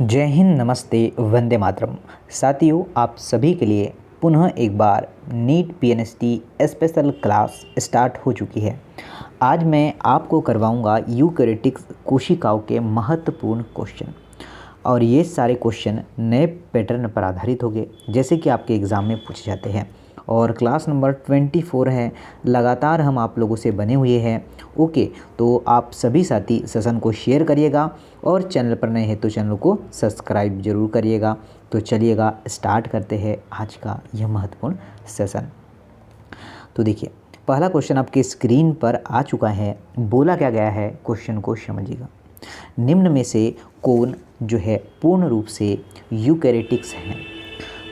जय हिंद, नमस्ते, वंदे मातरम। साथियों, आप सभी के लिए पुनः एक बार NEET PNST special class start हो चुकी है। आज मैं आपको करवाऊंगा यूकैरियोटिक्स कोशिकाओं के महत्वपूर्ण क्वेश्चन, और ये सारे क्वेश्चन नए पैटर्न पर आधारित होंगे जैसे कि आपके एग्ज़ाम में पूछे जाते हैं। और क्लास नंबर 24 है, लगातार हम आप लोगों से बने हुए हैं। ओके, तो आप सभी साथी सेशन को शेयर करिएगा और चैनल पर नए हैं तो चैनल को सब्सक्राइब जरूर करिएगा। तो चलिएगा स्टार्ट करते हैं आज का यह महत्वपूर्ण सेशन। तो देखिए, पहला क्वेश्चन आपके स्क्रीन पर आ चुका है। बोला क्या गया है, क्वेश्चन को समझिएगा। निम्न में से कौन जो है पूर्ण रूप से यूकैरियोटिक्स है?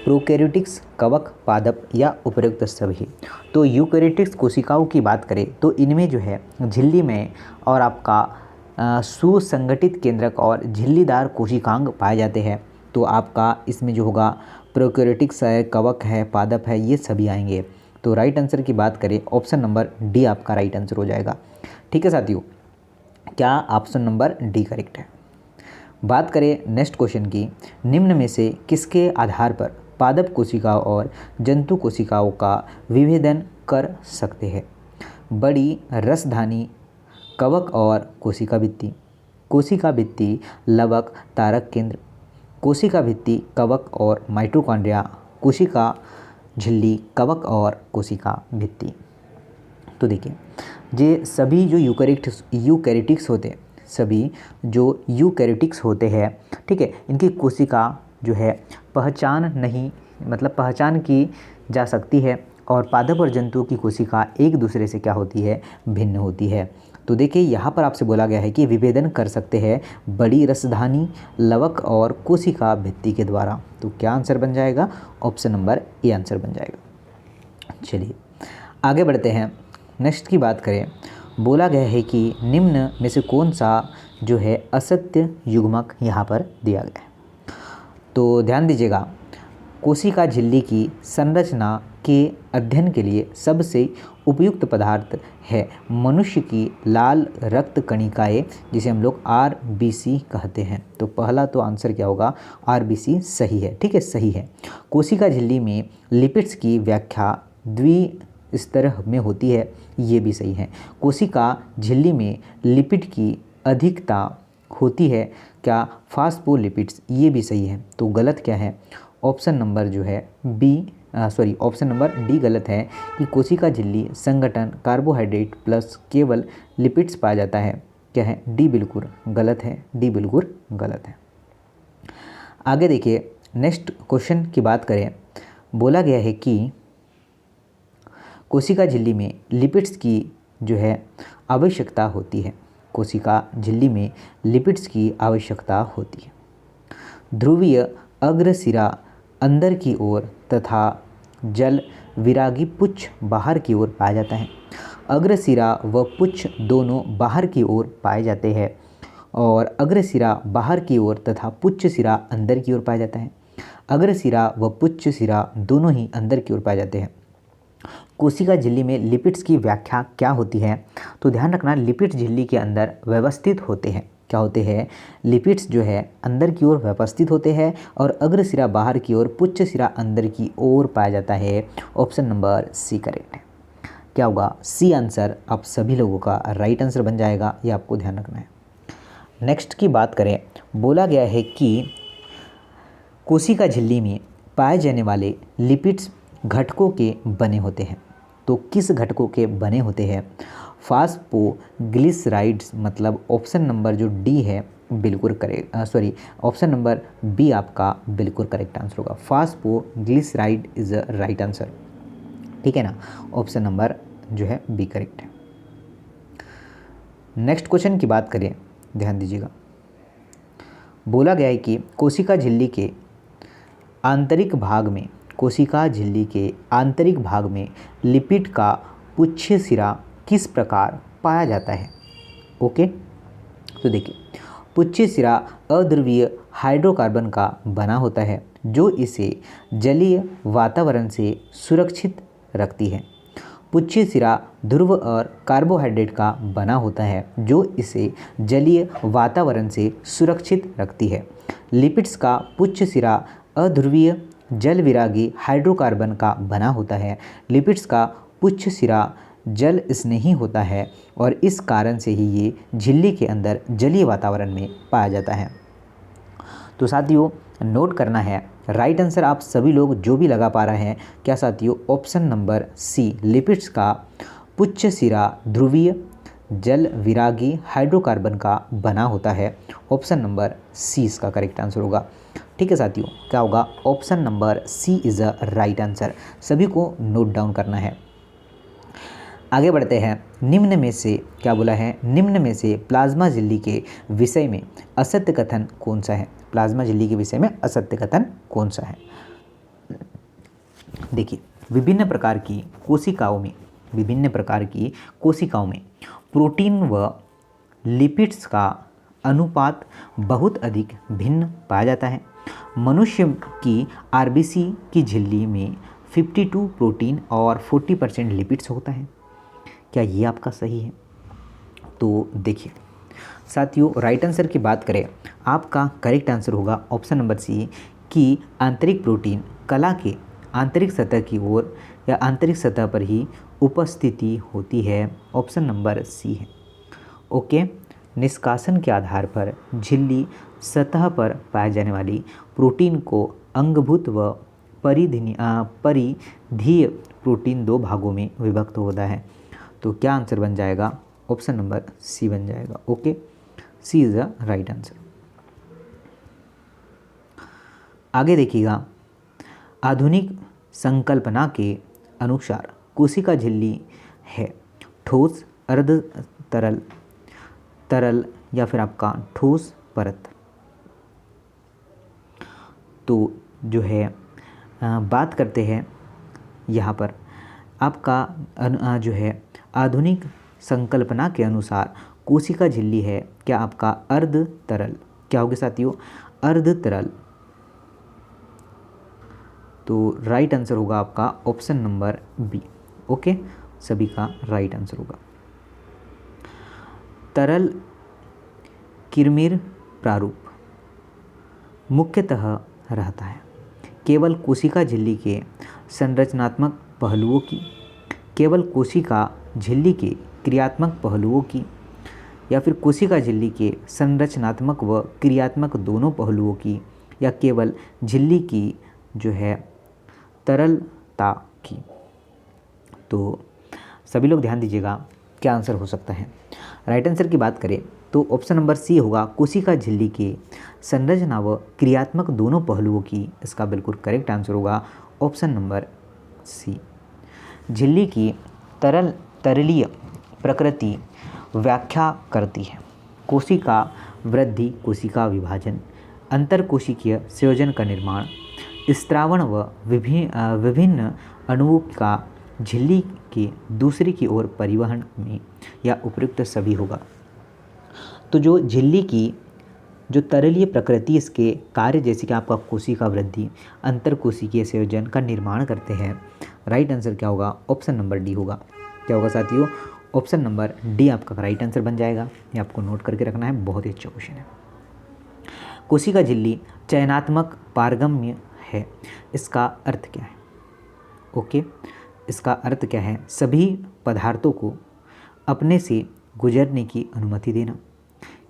प्रोकैरियोटिक्स, कवक, पादप या उपरोक्त सभी? तो यूकैरियोटिक्स कोशिकाओं की बात करें तो इनमें जो है झिल्ली में और आपका सुसंगठित केंद्रक और झिल्लीदार कोशिकांग पाए जाते हैं। तो आपका इसमें जो होगा प्रोकैरियोटिक्स है, कवक है, पादप है, ये सभी आएंगे। तो राइट आंसर की बात करें, ऑप्शन नंबर डी आपका राइट आंसर हो जाएगा। ठीक है साथियों, क्या ऑप्शन नंबर डी करेक्ट है? बात करें नेक्स्ट क्वेश्चन की। निम्न में से किसके आधार पर पादप कोशिकाओं और जंतु कोशिकाओं का विभेदन कर सकते हैं? बड़ी रसधानी, कवक और कोशिका भित्ति, कोशिका भित्ति, लवक, तारक केंद्र, कोशिका भित्ति, कवक और माइटोकॉन्ड्रिया, कोशिका झिल्ली, कवक और कोशिका भित्ति। तो देखिए, ये सभी जो यूकैरियोटिक्स होते हैं, सभी जो यूकैरियोटिक्स होते हैं, ठीक है, इनकी कोशिका जो है पहचान की जा सकती है। और पादप और जंतुओं की कोशिका एक दूसरे से क्या होती है, भिन्न होती है। तो देखिए, यहाँ पर आपसे बोला गया है कि विभेदन कर सकते हैं बड़ी रसधानी, लवक और कोशिका भित्ति के द्वारा। तो क्या आंसर बन जाएगा? ऑप्शन नंबर ए आंसर बन जाएगा। चलिए आगे बढ़ते हैं। नेक्स्ट की बात करें, बोला गया है कि निम्न में से कौन सा जो है असत्य युग्मक यहाँ पर दिया गया है। तो ध्यान दीजिएगा, कोशिका झिल्ली की संरचना के अध्ययन के लिए सबसे उपयुक्त पदार्थ है मनुष्य की लाल रक्त कणिकाएँ, जिसे हम लोग आरबीसी कहते हैं। तो पहला तो आंसर क्या होगा, आरबीसी सही है। ठीक है, सही है। कोशिका झिल्ली में लिपिड्स की व्याख्या द्विस्तर में होती है, ये भी सही है। कोशिका झिल्ली में लिपिड की अधिकता होती है क्या, फास्फोलिपिड्स, ये भी सही है। तो गलत क्या है, ऑप्शन नंबर जो है ऑप्शन नंबर डी गलत है कि कोशिका झिल्ली संगठन कार्बोहाइड्रेट प्लस केवल लिपिड्स पाया जाता है। क्या है, डी बिल्कुल गलत है, डी बिल्कुल गलत है। आगे देखिए, नेक्स्ट क्वेश्चन की बात करें। बोला गया है कि कोशिका झिल्ली में लिपिड्स की जो है आवश्यकता होती है। कोशिका झिल्ली में लिपिड्स की आवश्यकता होती है। ध्रुवीय अग्रसिरा अंदर की ओर तथा जल विरागी पुच्छ बाहर की ओर पाया जाता है। अग्रसिरा व पुच्छ दोनों बाहर की ओर पाए जाते हैं, और अग्रसिरा बाहर की ओर तथा पुच्छ सिरा अंदर की ओर पाया जाता है। अग्रसिरा व पुच्छ सिरा दोनों ही अंदर की ओर पाए जाते हैं। कोशिका झिल्ली में लिपिड्स की व्याख्या क्या होती है? तो ध्यान रखना, लिपिड्स झिल्ली के अंदर व्यवस्थित होते हैं। क्या होते हैं? लिपिड्स जो है अंदर की ओर व्यवस्थित होते हैं, और अग्रसिरा बाहर की ओर, पुच्छ सिरा अंदर की ओर पाया जाता है। ऑप्शन नंबर सी करेक्ट है। क्या होगा, सी आंसर आप सभी लोगों का राइट आंसर बन जाएगा, ये आपको ध्यान रखना है। नेक्स्ट की बात करें, बोला गया है कि कोशिका झिल्ली में पाए जाने वाले लिपिड्स घटकों के बने होते हैं। तो किस घटकों के बने होते हैं? फास्फोग्लिसराइड्स, मतलब ऑप्शन नंबर जो डी है बिल्कुल करेक्ट, ऑप्शन नंबर बी आपका बिल्कुल करेक्ट आंसर होगा। फास्फोग्लिसराइड इज द राइट आंसर। ठीक है ना, ऑप्शन नंबर जो है बी करेक्ट है। नेक्स्ट क्वेश्चन की बात करें, ध्यान दीजिएगा। बोला गया है कि कोशिका झिल्ली के आंतरिक भाग में, कोशिका झिल्ली के आंतरिक भाग में लिपिड का पुच्छ सिरा किस प्रकार पाया जाता है? ओके, तो देखिए, पुच्छ सिरा अध्रुवीय हाइड्रोकार्बन का बना होता है, जो इसे जलीय वातावरण से सुरक्षित रखती है। पुच्छ सिरा ध्रुव और कार्बोहाइड्रेट का बना होता है जो इसे जलीय वातावरण से सुरक्षित रखती है। लिपिड्स का पुच्छ सिरा अध्रुवीय जल विरागी हाइड्रोकार्बन का बना होता है। लिपिड्स का पुच्छ सिरा जल स्नेही होता है और इस कारण से ही ये झिल्ली के अंदर जलीय वातावरण में पाया जाता है। तो साथियों नोट करना है, राइट आंसर आप सभी लोग जो भी लगा पा रहे हैं क्या साथियों, ऑप्शन नंबर सी लिपिड्स का पुच्छ सिरा ध्रुवीय जल विरागी हाइड्रोकार्बन का बना होता है। ऑप्शन नंबर सी इसका करेक्ट आंसर होगा। ठीक है साथियों, क्या होगा, option number C is a right answer. सभी को नोट डाउन करना है। आगे बढ़ते हैं। निम्न में से क्या बोला है, निम्न में से प्लाज्मा झिल्ली के विषय में असत्य कथन कौन सा है। प्लाज्मा झिल्ली के विषय में असत्य कथन कौन सा है। देखिए, विभिन्न प्रकार की कोशिकाओं में प्रोटीन व लिपिड्स का अनुपात बहुत अधिक भिन्न पाया जाता है। मनुष्य की आरबीसी की झिल्ली में 52 प्रोटीन और 40% लिपिड्स होता है। क्या ये आपका सही है? तो देखिए साथियों, राइट आंसर की बात करें, आपका करेक्ट आंसर होगा ऑप्शन नंबर सी कि आंतरिक प्रोटीन कला के आंतरिक सतह की ओर या आंतरिक सतह पर ही उपस्थिति होती है। ऑप्शन नंबर सी है। ओके, निष्कासन के आधार पर झिल्ली सतह पर पाए जाने वाली प्रोटीन को अंगभूत व परिधीय प्रोटीन दो भागों में विभक्त होता है। तो क्या आंसर बन जाएगा, ऑप्शन नंबर सी बन जाएगा। Okay, C is the right answer. आगे देखिएगा, आधुनिक संकल्पना के अनुसार कोशिका झिल्ली है ठोस, अर्ध तरल, तरल या फिर आपका ठोस परत। तो जो है बात करते हैं यहाँ पर आपका जो है आधुनिक संकल्पना के अनुसार कोशिका झिल्ली है क्या आपका अर्ध तरल। क्या होगा साथियों, अर्ध तरल। तो राइट आंसर होगा आपका ऑप्शन नंबर बी। ओके, सभी का राइट आंसर होगा। तरल किरमिर प्रारूप मुख्यतः रहता है केवल कोशिका झिल्ली के संरचनात्मक पहलुओं की, केवल कोशिका झिल्ली के क्रियात्मक पहलुओं की, या फिर कोशिका झिल्ली के संरचनात्मक व क्रियात्मक दोनों पहलुओं की, या केवल झिल्ली की जो है तरलता की। तो सभी लोग ध्यान दीजिएगा क्या आंसर हो सकता है। राइट आंसर की बात करें तो ऑप्शन नंबर सी होगा कोशिका झिल्ली के संरचना व क्रियात्मक दोनों पहलुओं की। इसका बिल्कुल करेक्ट आंसर होगा ऑप्शन नंबर सी। झिल्ली की तरलीय प्रकृति व्याख्या करती है कोशिका वृद्धि, कोशिका विभाजन, अंतरकोशिकीय संयोजन का निर्माण, स्त्रावण व विभिन्न अणुओं का झिल्ली की दूसरी की ओर परिवहन में या उपयुक्त सभी होगा। तो जो झिल्ली की जो तरलीय प्रकृति इसके कार्य जैसे कि आपका कोशिका वृद्धि, अंतरकोशिकीय संयोजन का निर्माण करते हैं। राइट आंसर क्या होगा, ऑप्शन नंबर डी होगा। क्या होगा साथियों, ऑप्शन नंबर डी आपका राइट आंसर बन जाएगा। ये आपको नोट करके रखना है, बहुत ही अच्छा क्वेश्चन है। कोशिका झिल्ली चयनात्मक पारगम्य है, इसका अर्थ क्या है। ओके, इसका अर्थ क्या है, सभी पदार्थों को अपने से गुजरने की अनुमति देना,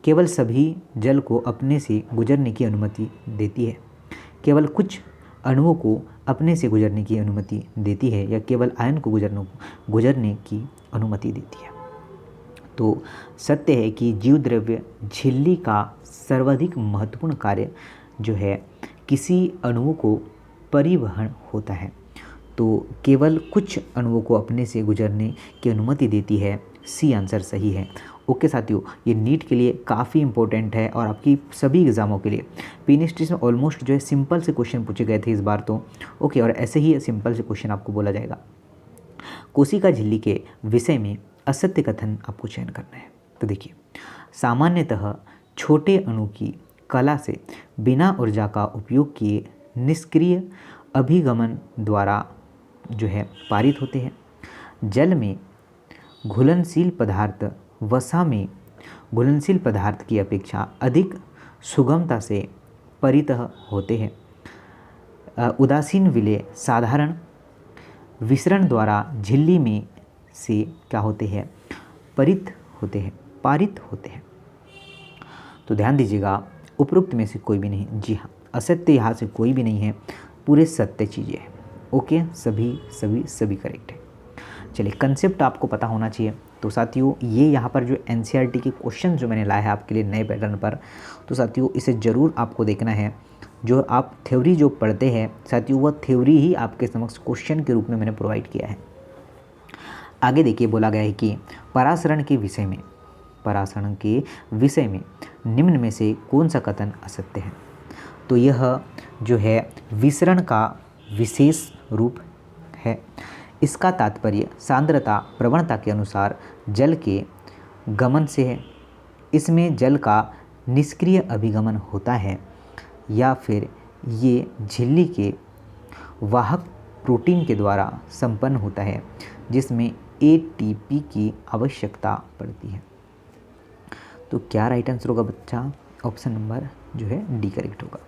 केवल सभी जल को अपने से गुजरने की अनुमति देती है, केवल कुछ अणुओं को अपने से गुजरने की अनुमति देती है, या केवल आयन को गुजरने की अनुमति देती है। तो सत्य है कि जीव द्रव्य झिल्ली का सर्वाधिक महत्वपूर्ण कार्य जो है किसी अणुओं को परिवहन होता है। तो केवल कुछ अणुओं को अपने से गुजरने की अनुमति देती है। सी आंसर सही है। ओके साथियों, ये नीट के लिए काफ़ी इंपॉर्टेंट है और आपकी सभी एग्ज़ामों के लिए पीएनएसटी में ऑलमोस्ट जो है सिंपल से क्वेश्चन पूछे गए थे इस बार तो। ओके, और ऐसे ही सिंपल से क्वेश्चन आपको बोला जाएगा। कोशिका झिल्ली के विषय में असत्य कथन आपको चयन करना है। तो देखिए, सामान्यतः छोटे अणु की कला से बिना ऊर्जा का उपयोग किए निष्क्रिय अभिगमन द्वारा जो है पारित होते हैं। जल में घुलनशील पदार्थ वसा में घुलनशील पदार्थ की अपेक्षा अधिक सुगमता से परितः होते हैं। उदासीन विलेय साधारण विसरण द्वारा झिल्ली में से क्या होते हैं, पारित होते हैं। तो ध्यान दीजिएगा, उपरोक्त में से कोई भी नहीं, जी हाँ, असत्य यहाँ से कोई भी नहीं है, पूरे सत्य चीज़ें हैं। ओके, सभी करेक्ट है। चलिए, कंसेप्ट आपको पता होना चाहिए। तो साथियों, ये यहाँ पर जो एनसीईआरटी के क्वेश्चन जो मैंने लाया है आपके लिए नए पैटर्न पर, तो साथियों इसे ज़रूर आपको देखना है। जो आप थ्योरी जो पढ़ते हैं साथियों, वह थ्योरी ही आपके समक्ष क्वेश्चन के रूप में मैंने प्रोवाइड किया है। आगे देखिए, बोला गया है कि परासरण के विषय में निम्न में से कौन सा कथन असत्य है। तो यह जो है विसरण का विशेष रूप है। इसका तात्पर्य सांद्रता प्रवणता के अनुसार जल के गमन से है। इसमें जल का निष्क्रिय अभिगमन होता है, या फिर ये झिल्ली के वाहक प्रोटीन के द्वारा संपन्न होता है, जिसमें एटीपी की आवश्यकता पड़ती है। तो क्या राइट आंसर होगा बच्चा? ऑप्शन नंबर जो है डी करेक्ट होगा,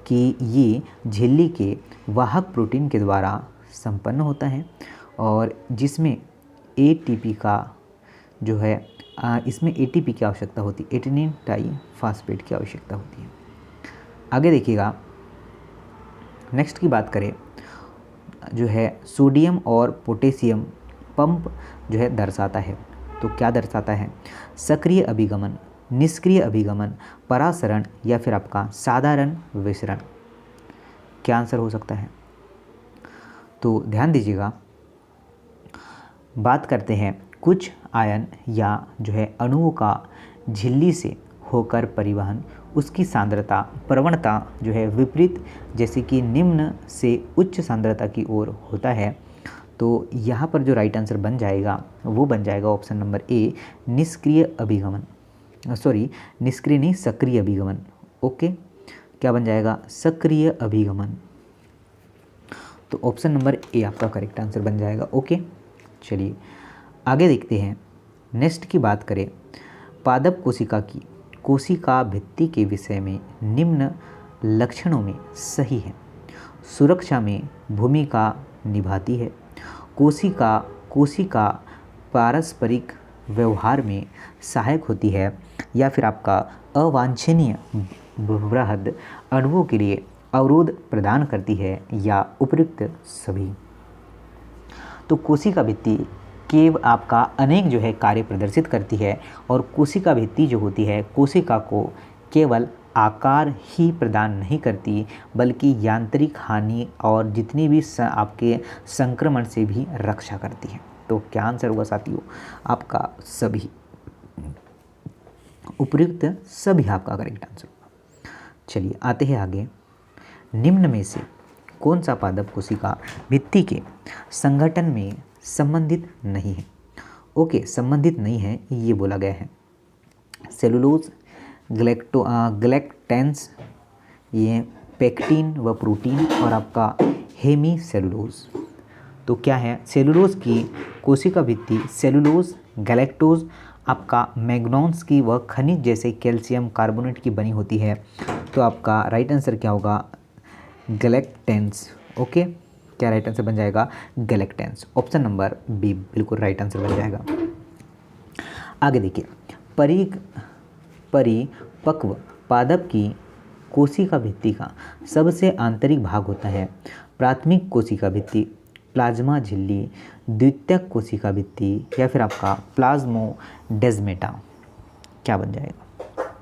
कि ये झिल्ली के वाहक प्रोटीन के द्वारा संपन्न होता है और जिसमें एटीपी का जो है इसमें एटीपी की आवश्यकता होती है, एडेनिन डाइफॉस्फेट की आवश्यकता होती है। आगे देखिएगा, नेक्स्ट की बात करें जो है सोडियम और पोटेशियम पंप जो है दर्शाता है। तो क्या दर्शाता है? सक्रिय अभिगमन, निष्क्रिय अभिगमन, परासरण या फिर आपका साधारण विसरण। क्या आंसर हो सकता है? तो ध्यान दीजिएगा, बात करते हैं कुछ आयन या जो है अणुओं का झिल्ली से होकर परिवहन, उसकी सांद्रता प्रवणता जो है विपरीत, जैसे कि निम्न से उच्च सांद्रता की ओर होता है। तो यहाँ पर जो राइट आंसर बन जाएगा वो बन जाएगा ऑप्शन नंबर ए, निष्क्रिय अभिगमन। निष्क्रिय नहीं, सक्रिय अभिगमन। ओके, क्या बन जाएगा? सक्रिय अभिगमन। तो ऑप्शन नंबर ए आपका करेक्ट आंसर बन जाएगा। ओके, चलिए आगे देखते हैं। नेक्स्ट की बात करें, पादप कोशिका की कोशिका भित्ति के विषय में निम्न लक्षणों में सही है। सुरक्षा में भूमिका निभाती है। कोशिका पारस्परिक व्यवहार में सहायक होती है, या फिर आपका अवांछनीय बृहद अणुओं के लिए अवरोध प्रदान करती है, या उपयुक्त सभी। तो कोशिका भित्ति केवल आपका अनेक जो है कार्य प्रदर्शित करती है, और कोशिका भित्ति जो होती है कोशिका को केवल आकार ही प्रदान नहीं करती, बल्कि यांत्रिक हानि और जितनी भी आपके संक्रमण से भी रक्षा करती है। तो क्या आंसर होगा साथियों? आपका सभी, उपयुक्त सभी आपका करेक्ट आंसर होगा। चलिए आते हैं आगे। निम्न में से कौन सा पादप कोशिका भित्ति के संगठन में संबंधित नहीं है? ओके, संबंधित नहीं है ये बोला गया है। सेलुलोज, ग्लैक्टेंस, ये पेक्टिन व प्रोटीन, और आपका हेमी सेलुलोज। तो क्या है? सेलुलोज की कोशिका भित्ति सेलुलोज, गैलेक्टोज, आपका मैग्नोन्स की व खनिज जैसे कैल्शियम कार्बोनेट की बनी होती है। तो आपका राइट आंसर क्या होगा? गैलेक्टेंस। ओके, क्या राइट आंसर बन जाएगा? गैलेक्टेंस। ऑप्शन नंबर बी बिल्कुल राइट आंसर बन जाएगा। आगे देखिए, परिपक्व पादप की कोशिका भित्ति का सबसे आंतरिक भाग होता है प्राथमिक कोशिका भित्ति, प्लाज्मा झिल्ली, द्वितीयक कोशिका भित्ति, या फिर आपका प्लाज्मोडेस्माटा। क्या बन जाएगा?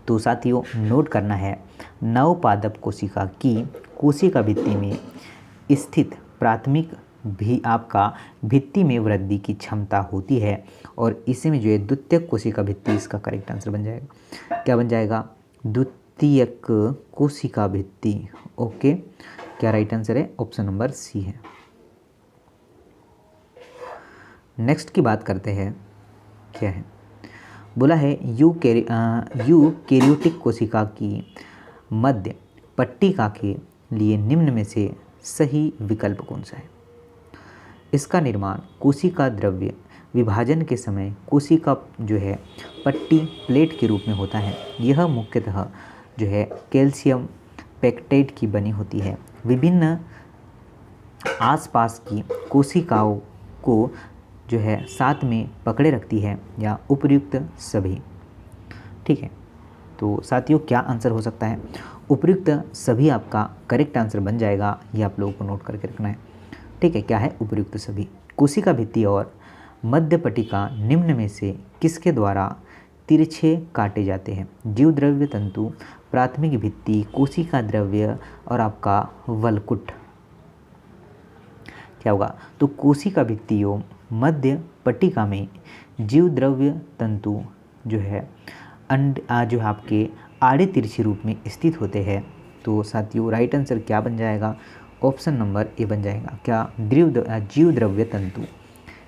तो साथियों नोट करना है, नवपादप कोशिका की कोशिका भित्ति में स्थित प्राथमिक भी आपका भित्ति में वृद्धि की क्षमता होती है, और इसी में जो है द्वितीयक कोशिका भित्ति इसका करेक्ट आंसर बन जाएगा। क्या बन जाएगा? द्वितीयक कोशिका भित्ति। ओके, क्या राइट आंसर है? ऑप्शन नंबर सी है। नेक्स्ट की बात करते हैं, क्या है? बोला है यूकेरियोटिक कोशिका की मध्य पट्टिका के लिए निम्न में से सही विकल्प कौन सा है? इसका निर्माण कोशिका द्रव्य विभाजन के समय कोशिका जो है पट्टी प्लेट के रूप में होता है। यह मुख्यतः जो है कैल्शियम पेक्टाइड की बनी होती है। विभिन्न आसपास की कोशिकाओं को जो है साथ में पकड़े रखती है या उपर्युक्त सभी। ठीक है, तो साथियों क्या आंसर हो सकता है? उपर्युक्त सभी आपका करेक्ट आंसर बन जाएगा, ये आप लोगों को नोट करके रखना है। ठीक है, क्या है उपर्युक्त सभी? कोशिका भित्ति और मध्य पट्टिका निम्न में से किसके द्वारा तिरछे काटे जाते हैं? जीव द्रव्य तंतु, प्राथमिक भित्ति, कोशिका द्रव्य और आपका वलकुट। क्या होगा? तो कोशिका भित्तियों मध्य पट्टिका में जीव द्रव्य तंतु जो है जो आपके आड़े तिरछे रूप में स्थित होते हैं। तो साथियों राइट आंसर क्या बन जाएगा? ऑप्शन नंबर ए बन जाएगा। क्या? जीव द्रव्य तंतु।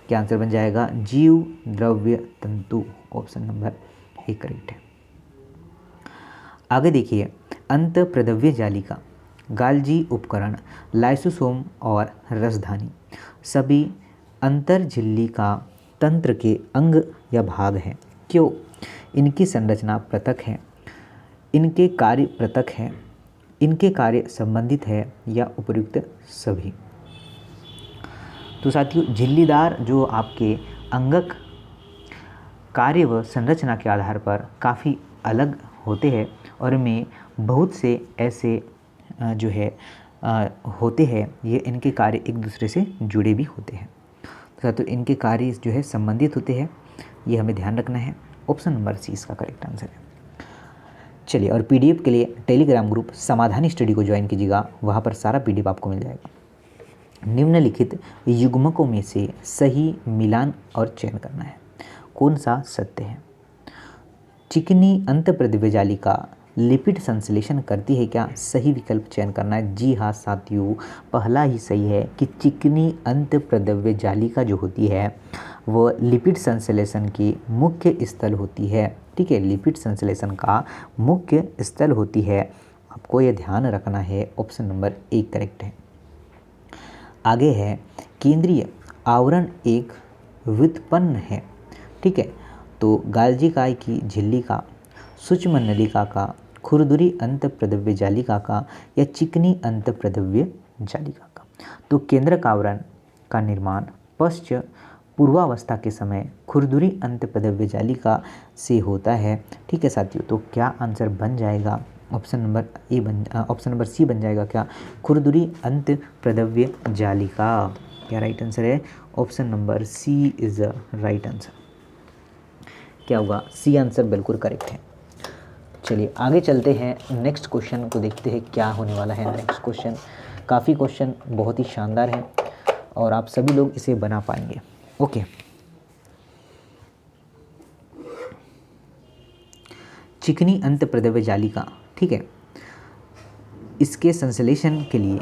क्या आंसर बन जाएगा? जीव द्रव्य तंतु। ऑप्शन नंबर ए करेक्ट है। आगे देखिए, अंत प्रद्रव्य जालिका, गाल्जी उपकरण, लाइसोसोम और रसधानी सभी अंतर्झिल्ली का तंत्र के अंग या भाग हैं। क्यों? इनकी संरचना पृथक है, इनके कार्य पृथक है, इनके कार्य संबंधित है या उपर्युक्त सभी। तो साथियों झिल्लीदार जो आपके अंगक कार्य व संरचना के आधार पर काफ़ी अलग होते हैं और इनमें बहुत से ऐसे जो है होते हैं, ये इनके कार्य एक दूसरे से जुड़े भी होते हैं। तो इनके कार्य जो है संबंधित होते हैं, ये हमें ध्यान रखना है। ऑप्शन नंबर सी इसका करेक्ट आंसर है। चलिए, और पीडीएफ के लिए टेलीग्राम ग्रुप समाधानी स्टडी को ज्वाइन कीजिएगा, वहाँ पर सारा पीडीएफ आपको मिल जाएगा। निम्नलिखित युग्मकों में से सही मिलान और चयन करना है। कौन सा सत्य है? चिकनी अंतःप्रद्रव्य जालिका लिपिड संश्लेषण करती है क्या? सही विकल्प चयन करना है। जी हाँ साथियों, पहला ही सही है कि चिकनी अंतःप्रद्रव्य जालिका जो होती है वो लिपिड संश्लेषण की मुख्य स्थल होती है। ठीक है, लिपिड संश्लेषण का मुख्य स्थल होती है, आपको यह ध्यान रखना है। ऑप्शन नंबर ए करेक्ट है। आगे है, केंद्रीय आवरण एक व्युत्पन्न है। ठीक है, तो गाल्जी काय की झिल्ली का, सूक्ष्म नलिका का, खुरदुरी अंतःप्रद्रव्य जालिका का या चिकनी अंतःप्रद्रव्य जालिका का। तो केंद्रक आवरण का निर्माण पश्च पूर्वावस्था के समय खुरदुरी अंतःप्रद्रव्य जालिका से होता है। ठीक है साथियों, तो क्या आंसर बन जाएगा? ऑप्शन नंबर सी बन जाएगा। क्या? खुरदुरी अंतःप्रद्रव्य जालिका। क्या राइट आंसर है? Option number C is the right answer. क्या होगा? सी आंसर बिल्कुल करेक्ट है। चलिए आगे चलते हैं, नेक्स्ट क्वेश्चन को देखते हैं क्या होने वाला है। नेक्स्ट क्वेश्चन काफ़ी क्वेश्चन बहुत ही शानदार है और आप सभी लोग इसे बना पाएंगे। ओके, चिकनी अंतःप्रद्रव्य जालिका, ठीक है, इसके संश्लेषण के लिए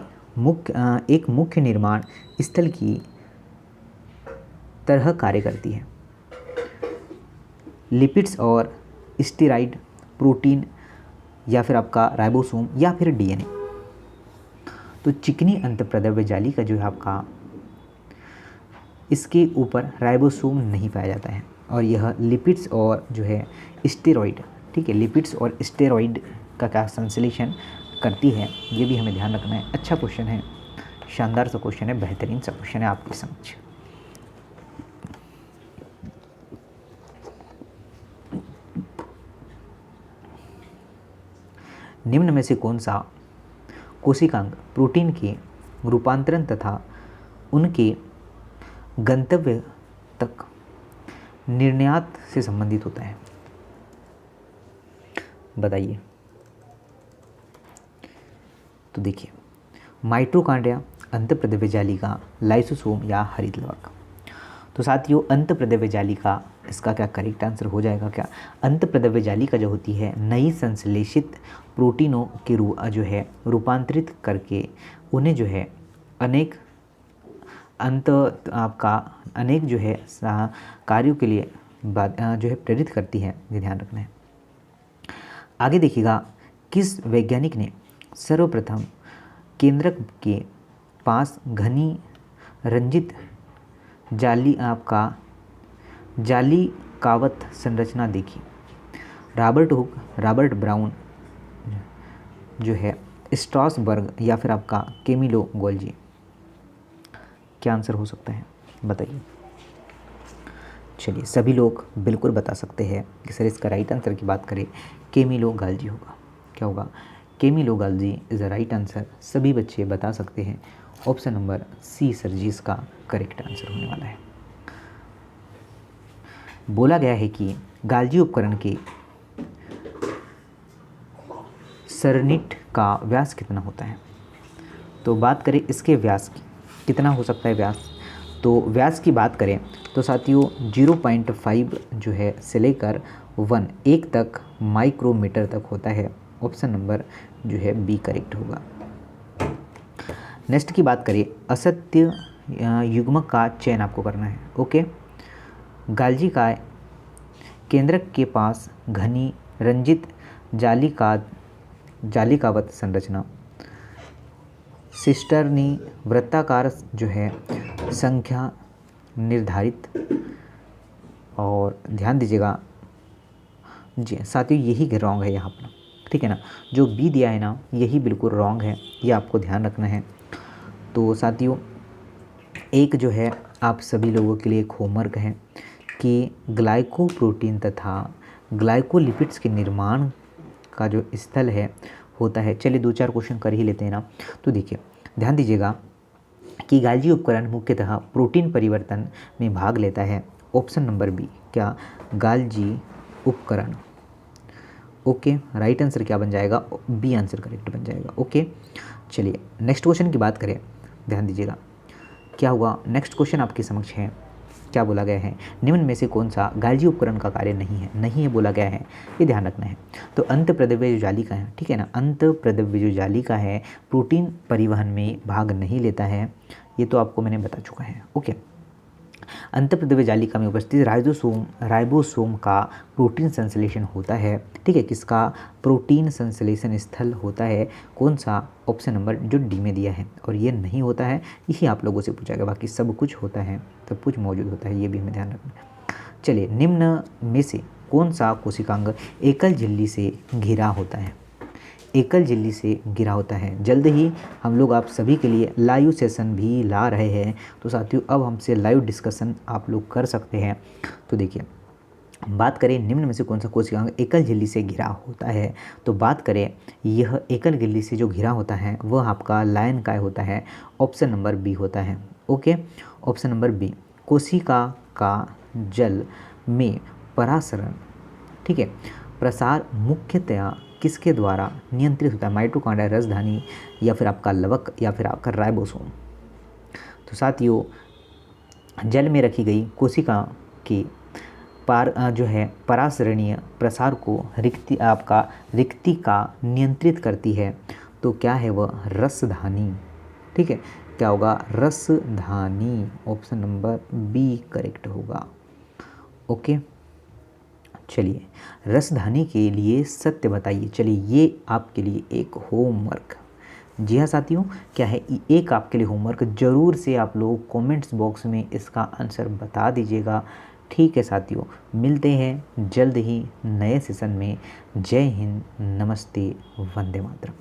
एक मुख्य निर्माण स्थल की तरह कार्य करती है। लिपिड्स और स्टेरॉइड, प्रोटीन या फिर आपका राइबोसोम या फिर डीएनए। तो चिकनी अंतःप्रद्रव्य जालिका जो है आपका, इसके ऊपर राइबोसोम नहीं पाया जाता है और यह लिपिड्स और जो है स्टेरॉइड, ठीक है, लिपिड्स और स्टेरॉइड का क्या संश्लेषण करती है, ये भी हमें ध्यान रखना है। अच्छा क्वेश्चन है, शानदार सा क्वेश्चन है, बेहतरीन सा क्वेश्चन है आपके समक्ष। निम्न में से कौन सा कोशिकांग प्रोटीन के रूपांतरण तथा उनके गंतव्य तक निर्यात से संबंधित होता है? बताइए। तो देखिए, माइटोकॉन्ड्रिया, अंतःप्रद्रव्य जालिका, लाइसोसोम या हरित लवक। तो साथियों अंतःप्रद्रव्य जालिका इसका क्या करेक्ट आंसर हो जाएगा? क्या? अंतःप्रद्रव्य जालिका जो होती है नई संश्लेषित प्रोटीनों के जो है रूपांतरित करके उन्हें जो है अनेक अनेक जो है कार्यों के लिए जो है प्रेरित करती है, ये ध्यान रखना है। आगे देखिएगा, किस वैज्ञानिक ने सर्वप्रथम केंद्रक के पास घनी रंजित जाली कावत संरचना देखी। रॉबर्ट हुक, रॉबर्ट ब्राउन जो है, स्ट्रॉसबर्ग या फिर आपका कैमिलो गोल्जी। क्या आंसर हो सकता है बताइए। चलिए सभी लोग बिल्कुल बता सकते हैं कि सर इसका राइट आंसर की बात करें कैमिलो गोल्जी होगा। क्या होगा? Camillo Golgi is the right answer. सभी बच्चे बता सकते हैं। Option number C sir ji इसका करेक्ट आंसर होने वाला है। बोला गया है कि गाल्जी उपकरण के सरनिट का व्यास कितना होता है। तो बात करें इसके व्यास की, कितना हो सकता है व्यास। तो व्यास की बात करें तो साथियों 0.5 जो है से लेकर 1 तक माइक्रोमीटर तक होता है। ऑप्शन नंबर जो है बी करेक्ट होगा। नेक्स्ट की बात करें, असत्य युग्मक का चयन आपको करना है। ओके, गाल्जी का केंद्रक के पास घनी रंजित जालिकावत संरचना, सिस्टर्नी वृत्ताकार जो है संख्या निर्धारित। और ध्यान दीजिएगा जी साथियों, यही रॉन्ग है यहाँ पर, ठीक है ना। जो बी दिया है ना यही बिल्कुल रॉन्ग है, ये आपको ध्यान रखना है। तो साथियों एक जो है आप सभी लोगों के लिए एक होमवर्क है कि ग्लाइकोप्रोटीन तथा ग्लाइकोलिपिड्स के निर्माण का जो स्थल है होता है। चलिए 2-4 क्वेश्चन कर ही लेते हैं ना। तो देखिए ध्यान दीजिएगा कि गाल्जी उपकरण मुख्यतः प्रोटीन परिवर्तन में भाग लेता है। ऑप्शन नंबर बी, क्या गाल्जी उपकरण। ओके, राइट आंसर क्या बन जाएगा? बी आंसर करेक्ट बन जाएगा। ओके, चलिए नेक्स्ट क्वेश्चन की बात करें। ध्यान दीजिएगा क्या हुआ। नेक्स्ट क्वेश्चन आपके समक्ष है। क्या बोला गया है? निम्न में से कौन सा गाल्जी उपकरण का कार्य नहीं है बोला गया है, ये ध्यान रखना है। तो अंतःप्रद्रव्य जो जाली का है, ठीक है ना, अंतःप्रद्रव्य जो जाली का है प्रोटीन परिवहन में भाग नहीं लेता है, ये तो आपको मैंने बता चुका है। ओके, अंतःप्रद्रव्य जालिका में उपस्थित राइबोसोम का प्रोटीन संश्लेषण होता है। ठीक है, किसका प्रोटीन संश्लेषण स्थल होता है? कौन सा? ऑप्शन नंबर जो डी में दिया है। और ये नहीं होता है, यही आप लोगों से पूछा गया। बाकी सब कुछ होता है, सब कुछ मौजूद होता है, ये भी हमें ध्यान रखना है। चलिए निम्न में से कौन सा कोशिकांग एकल झिल्ली से घिरा होता है? एकल झिल्ली से घिरा होता है। जल्द ही हम लोग आप सभी के लिए लाइव सेशन भी ला रहे हैं। तो साथियों अब हमसे लाइव डिस्कशन आप लोग कर सकते हैं। तो देखिए बात करें निम्न में से कौन सा कोशिकांग एकल झिल्ली से घिरा होता है। तो बात करें यह एकल झिल्ली से जो घिरा होता है वह आपका लायन काय होता है। ऑप्शन नंबर बी होता है। Okay, option number B. कोशिका का जल में परासरण, ठीक है, प्रसार मुख्यतया किसके द्वारा नियंत्रित होता है? माइटोकॉन्ड्रिया, रसधानी, या फिर आपका लवक, या फिर आपका राइबोसोम। तो साथियों जल में रखी गई कोशिका की जो है परासरणीय प्रसार को रिक्ति का नियंत्रित करती है। तो क्या है वह? रसधानी। ठीक है, क्या होगा? रसधानी। ऑप्शन नंबर बी करेक्ट होगा। ओके, चलिए रसधानी के लिए सत्य बताइए। चलिए ये आपके लिए एक होमवर्क। जी हाँ साथियों, क्या है एक आपके लिए होमवर्क। ज़रूर से आप लोग कमेंट्स बॉक्स में इसका आंसर बता दीजिएगा। ठीक है साथियों, मिलते हैं जल्द ही नए सेशन में। जय हिंद, नमस्ते, वंदे मातरम।